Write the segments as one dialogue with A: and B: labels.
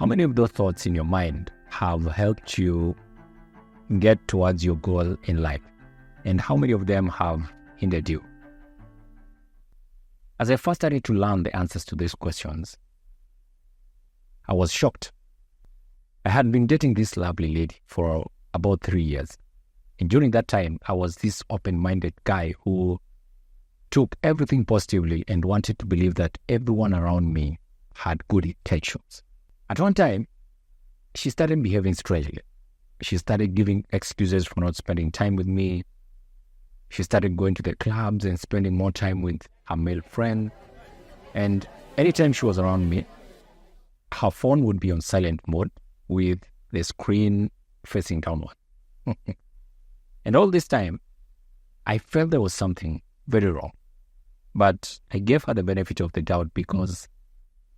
A: many of those thoughts in your mind have helped you get towards your goal in life? And how many of them have hindered you? As I first started to learn the answers to these questions, I was shocked. I had been dating this lovely lady for about 3 years. And during that time, I was this open-minded guy who took everything positively and wanted to believe that everyone around me had good intentions. At one time, she started behaving strangely. She started giving excuses for not spending time with me. She started going to the clubs and spending more time with her male friend. And anytime she was around me, her phone would be on silent mode with the screen facing downward. And all this time, I felt there was something very wrong. But I gave her the benefit of the doubt because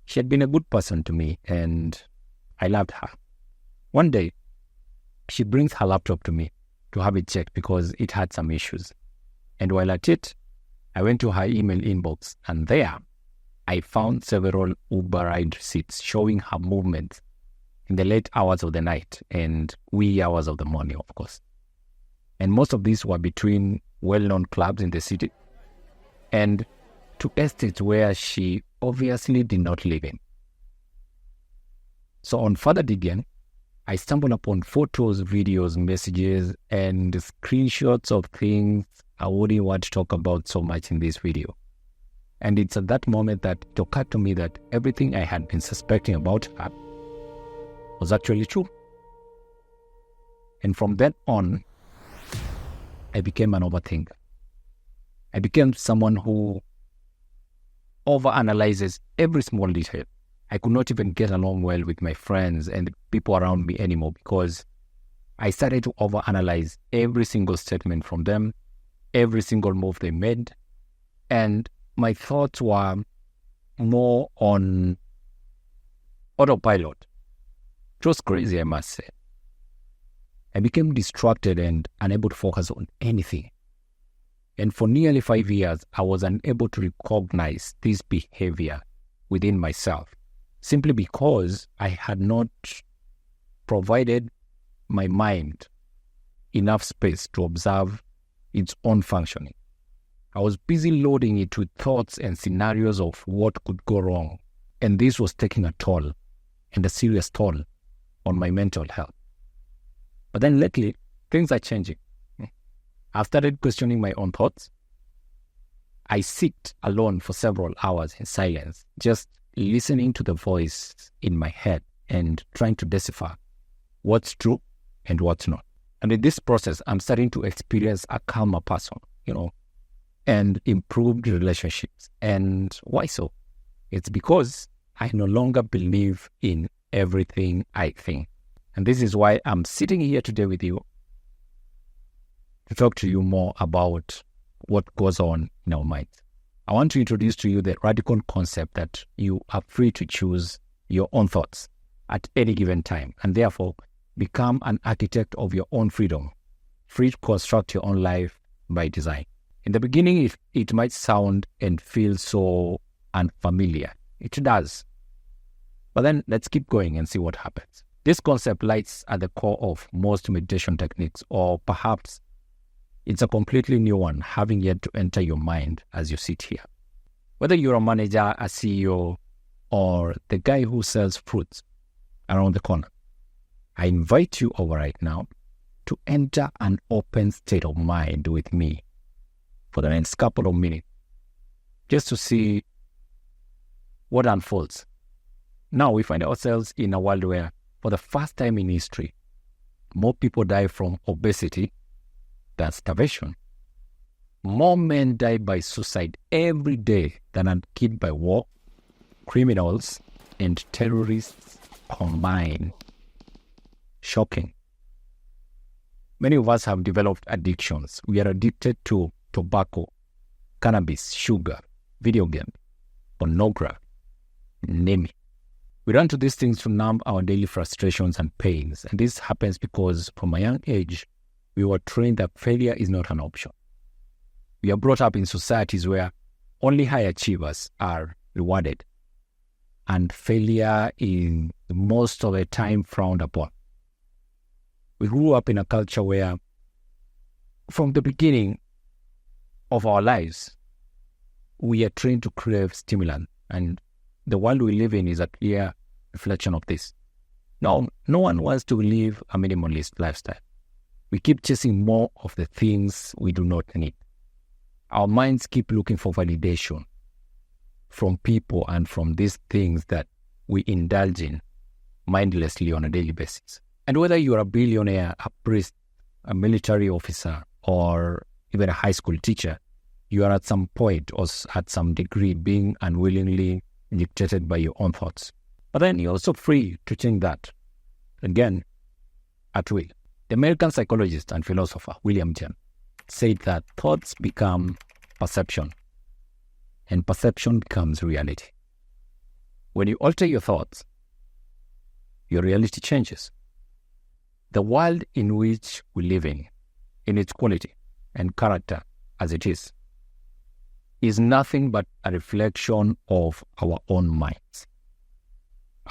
A: she had been a good person to me and I loved her. One day, she brings her laptop to me to have it checked because it had some issues. And while at it, I went to her email inbox, and there I found several Uber ride receipts showing her movements in the late hours of the night and wee hours of the morning, of course. And most of these were between well-known clubs in the city and to estates where she obviously did not live in. So on further digging, I stumbled upon photos, videos, messages, and screenshots of things I wouldn't want to talk about so much in this video. And it's at that moment that it occurred to me that everything I had been suspecting about her was actually true. And from then on, I became an overthinker. I became someone who overanalyzes every small detail. I could not even get along well with my friends and the people around me anymore because I started to overanalyze every single statement from them, every single move they made, and my thoughts were more on autopilot. It was crazy, I must say. I became distracted and unable to focus on anything. And for nearly 5 years, I was unable to recognize this behavior within myself, simply because I had not provided my mind enough space to observe its own functioning. I was busy loading it with thoughts and scenarios of what could go wrong, and this was taking a toll, and a serious toll, on my mental health. But then lately, things are changing. I've started questioning my own thoughts. I sit alone for several hours in silence, just listening to the voice in my head and trying to decipher what's true and what's not. And in this process, I'm starting to experience a calmer person, and improved relationships. And why so? It's because I no longer believe in everything I think. And this is why I'm sitting here today with you to talk to you more about what goes on in our minds. I want to introduce to you the radical concept that you are free to choose your own thoughts at any given time, and therefore become an architect of your own freedom, free to construct your own life by design. In the beginning, it might sound and feel so unfamiliar. It does. But then let's keep going and see what happens. This concept lies at the core of most meditation techniques, or perhaps it's a completely new one, having yet to enter your mind as you sit here. Whether you're a manager, a CEO, or the guy who sells fruits around the corner, I invite you over right now to enter an open state of mind with me for the next couple of minutes, just to see what unfolds. Now we find ourselves in a world where, for the first time in history, more people die from obesity than starvation. More men die by suicide every day than are killed by war, criminals, and terrorists combined. Shocking. Many of us have developed addictions. We are addicted to tobacco, cannabis, sugar, video game, pornography, name it. We run to these things to numb our daily frustrations and pains. And this happens because from a young age, we were trained that failure is not an option. We are brought up in societies where only high achievers are rewarded. and failure is most of the time frowned upon. We grew up in a culture where, from the beginning of our lives, we are trained to crave stimulant, and the world we live in is a clear reflection of this. No one wants to live a minimalist lifestyle. We keep chasing more of the things we do not need. Our minds keep looking for validation from people and from these things that we indulge in mindlessly on a daily basis. And whether you're a billionaire, a priest, a military officer, or even a high school teacher, you are at some point or at some degree being unwillingly dictated by your own thoughts. But then you're also free to change that, again, at will. The American psychologist and philosopher William James said that thoughts become perception, and perception becomes reality. When you alter your thoughts, your reality changes. The world in which we live in its quality and character as it is nothing but a reflection of our own minds,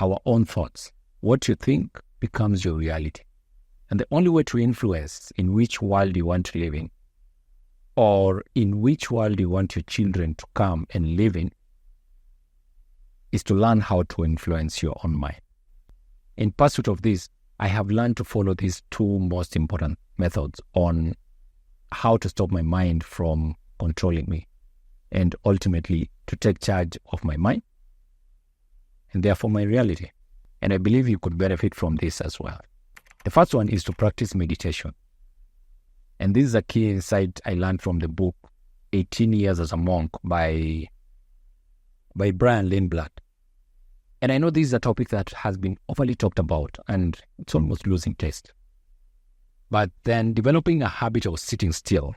A: our own thoughts. What you think becomes your reality. And the only way to influence in which world you want to live in, or in which world you want your children to come and live in, is to learn how to influence your own mind. In pursuit of this, I have learned to follow these two most important methods on how to stop my mind from controlling me, and ultimately to take charge of my mind and therefore my reality. And I believe you could benefit from this as well. The first one is to practice meditation. And this is a key insight I learned from the book 18 Years as a Monk by Brian Lindblad. And I know this is a topic that has been overly talked about and it's almost losing taste. But then developing a habit of sitting still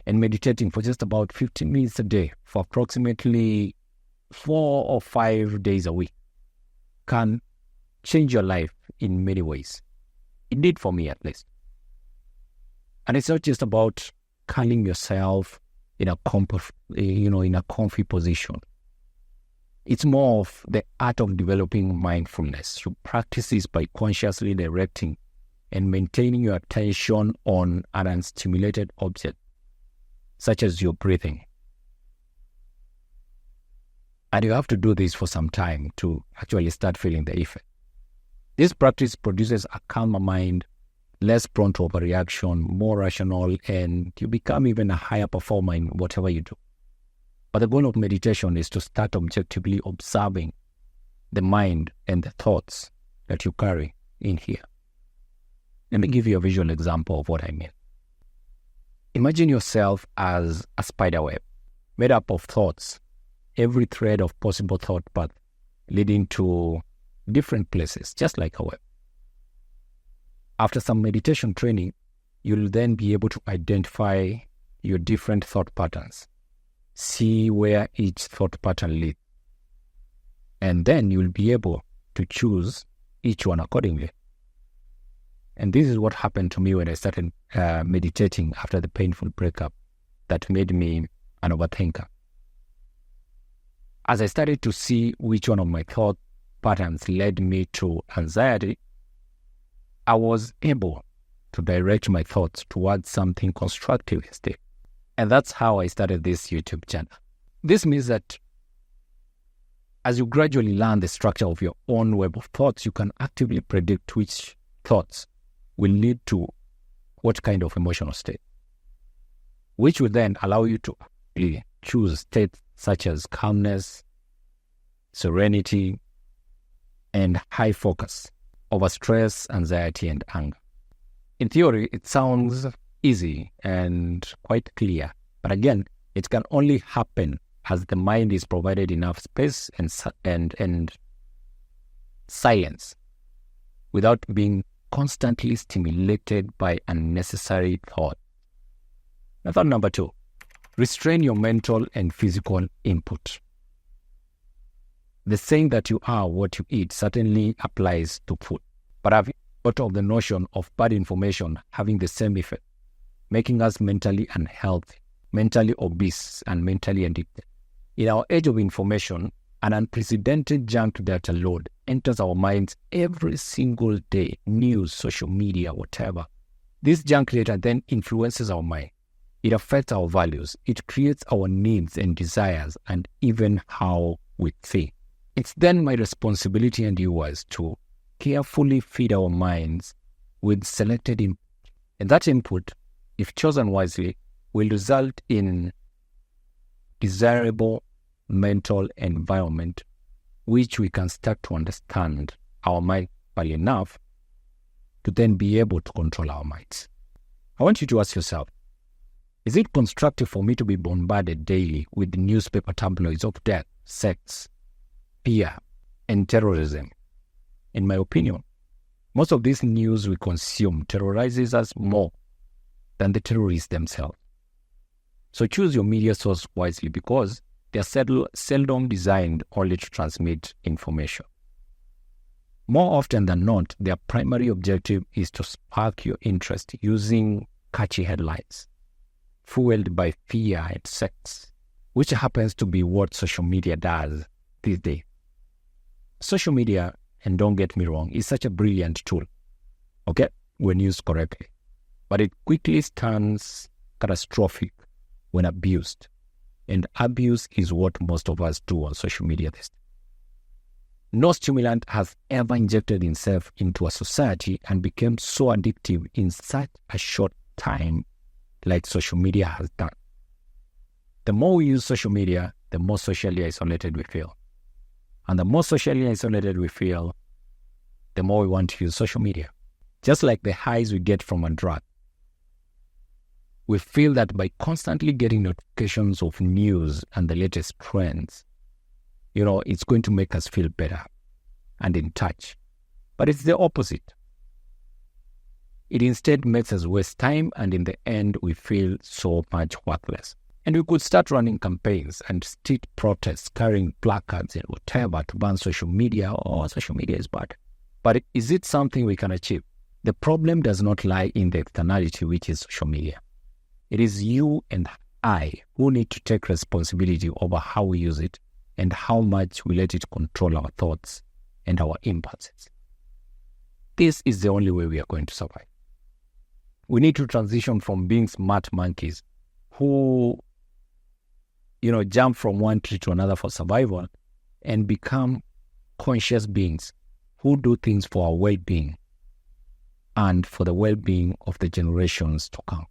A: and meditating for just about 15 minutes a day for approximately 4 or 5 days a week can change your life in many ways. It did for me, at least. And it's not just about calming yourself in a comfy position. It's more of the art of developing mindfulness. You practice this by consciously directing and maintaining your attention on an unstimulated object, such as your breathing. And you have to do this for some time to actually start feeling the effect. This practice produces a calmer mind, less prone to overreaction, more rational, and you become even a higher performer in whatever you do. But the goal of meditation is to start objectively observing the mind and the thoughts that you carry in here. Let me give you a visual example of what I mean. Imagine yourself as a spider web made up of thoughts, every thread of possible thought path leading to different places, just like a web. After some meditation training, you'll then be able to identify your different thought patterns, see where each thought pattern leads, and then you'll be able to choose each one accordingly. And this is what happened to me when I started meditating after the painful breakup that made me an overthinker. As I started to see which one of my thought patterns led me to anxiety, I was able to direct my thoughts towards something constructive instead. And that's how I started this YouTube channel. This means that as you gradually learn the structure of your own web of thoughts, you can actively predict which thoughts will lead to what kind of emotional state, which will then allow you to choose states such as calmness, serenity, and high focus over stress, anxiety, and anger. In theory, it sounds easy and quite clear, but again, it can only happen as the mind is provided enough space and silence without being constantly stimulated by unnecessary thought. Method number 2, restrain your mental and physical input. The saying that you are what you eat certainly applies to food, but I've thought of the notion of bad information having the same effect, making us mentally unhealthy, mentally obese, and mentally addicted. In our age of information, An unprecedented junk data load enters our minds every single day, news, social media, whatever. This junk data then influences our mind. It affects our values. It creates our needs and desires and even how we think. It's then my responsibility and yours to carefully feed our minds with selected input. And that input, if chosen wisely, will result in desirable mental environment which we can start to understand our mind well enough to then be able to control our minds. I want you to ask yourself, is it constructive for me to be bombarded daily with the newspaper tabloids of death, sex, fear, and terrorism? In my opinion, most of this news we consume terrorizes us more than the terrorists themselves. So choose your media source wisely because they are seldom designed only to transmit information. More often than not, their primary objective is to spark your interest using catchy headlines, fueled by fear and sex, which happens to be what social media does these days. Social media, and don't get me wrong, is such a brilliant tool, okay, when used correctly. But it quickly turns catastrophic when abused. And abuse is what most of us do on social media these days. No stimulant has ever injected itself into a society and became so addictive in such a short time like social media has done. The more we use social media, the more socially isolated we feel. And the more socially isolated we feel, the more we want to use social media. Just like the highs we get from a drug. We feel that by constantly getting notifications of news and the latest trends, it's going to make us feel better and in touch. But it's the opposite. It instead makes us waste time, and in the end, we feel so much worthless. And we could start running campaigns and street protests, carrying placards and whatever to ban social media, or social media is bad. But is it something we can achieve? The problem does not lie in the externality, which is social media. It is you and I who need to take responsibility over how we use it and how much we let it control our thoughts and our impulses. This is the only way we are going to survive. We need to transition from being smart monkeys who, jump from one tree to another for survival and become conscious beings who do things for our well-being and for the well-being of the generations to come.